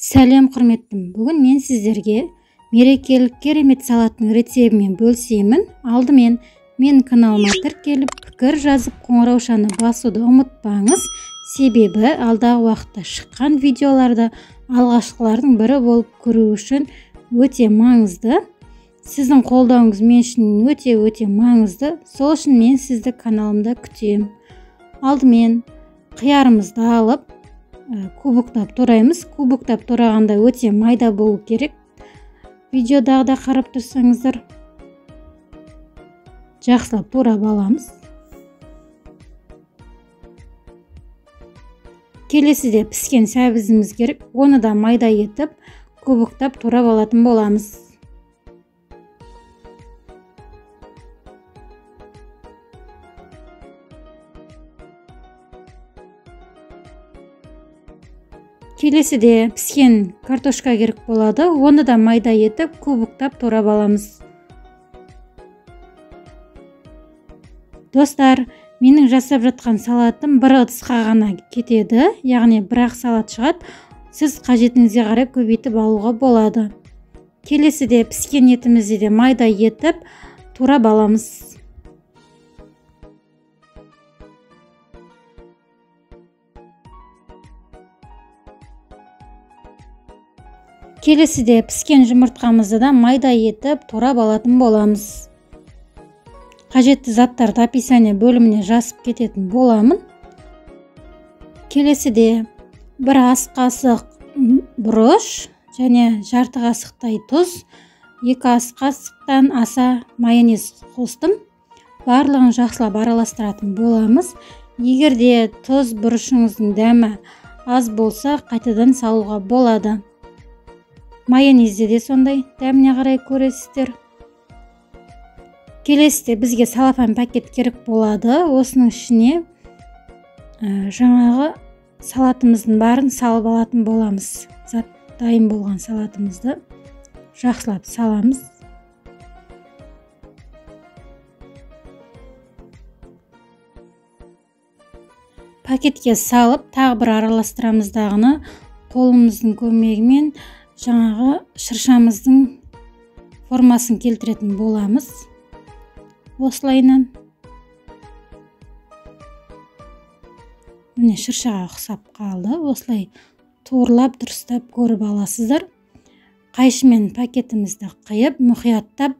Сәлем құрметтім. Бүгін мен сіздерге мерекелік керемет салаттың рецебімен бөлісемін. Алдымен мен каналыма тіркеліп, пікір жазып, қоңыраушаны басуды ұмытпаңыз. Себебі алдағы уақытта шыққан видеоларды алғашқылардың бірі болып көру үшін өте маңызды. Сіздің қолдауыңыз мен үшін өте маңызды. Сол үшін мен сізді каналымда күтемін. Алдымен қиярымызды алып, кубоктап тураймыз. Кубоктап турағанда өте майда болу керек. Видеодағыда қарап тұрсаңыздар, жақсылап турап аламыз. Келесіде піскен сәбізіміз керек. Оны да майда етіп, кубоктап турап алатын боламыз. Келесіде піскен картошка керек болады. Оны да майда етіп, кубоктап турап аламыз. Достар, менің жасап жатқан салатым бір ыдысқа ғана кетеді. Яғни бір-ақ салат шығады. Сіз қажетіңізге қарай көбейтіп алуға болады. Келесіде піскен етімізді де майда етіп, турап аламыз. Келесіде піскен жұмыртқамызды да майда етіп, турап алатын боламыз. Қажетті заттарды описание бөліміне жазып кететін боламын. Келесіде бір ас қасық бұрыш және жарты қасықтай тұз, 2 ас қасықтан аса майонез қостым. Барлығын жақсылап араластыратын боламыз. Егер де тұз бұрышыңыздың дәмі аз болса, қайтадан салуға болады. Майонезде де сондай, дәміне қарай көресіздер. Келесіде бізге салафан пакет керек болады. Осының ішіне жаңағы салатымыздың барын салып алатын боламыз. Дайын болған салатымызды жақсылап саламыз. Пакетке салып, тағы бір араластырамыз дағыны қолымыздың көмегімен жаңағы шыршамыздың формасын келтіретін боламыз. Осылайынан. Міне шыршаға ұқсап қалды. Осылай туырлап, дұрыстап көріп аласыздар. Қайшымен пакетімізді қиып, мұқияттап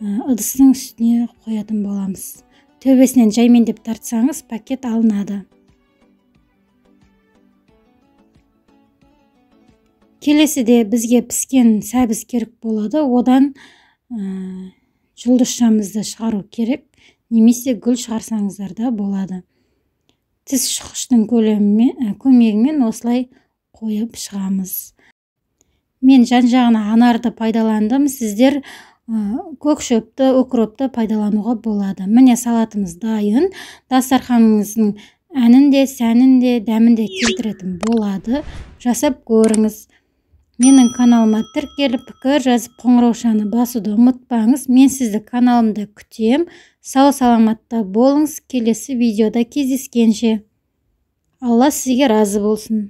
ыдыстың үстіне қоятын боламыз. Төбесінен жаймендеп тартсаңыз, пакет алынады. Келесіде бізге піскен сәбіз керек болады. Одан жұлдызшамызды шығару керек, немесе гүл шығарсаңыздар да болады. Тіс шұқыштың көмегімен осылай қойып шығамыз. Мен жан-жағына анарды пайдаландым. Сіздер көк шөпті, укропты пайдалануға болады. Міне салатымыз дайын. Дастарханыңыздың әнін де, сәнін де, дәмін де келтіретін болады. Жасап көріңіз. Менің каналыма тіркеліп, пікір жазып, қоңыраушаны басуды ұмытпаңыз. Мен сізді каналымда күтем. Сау саламатта болыңыз. Келесі видеода кездескенше. Алла сізге разы болсын.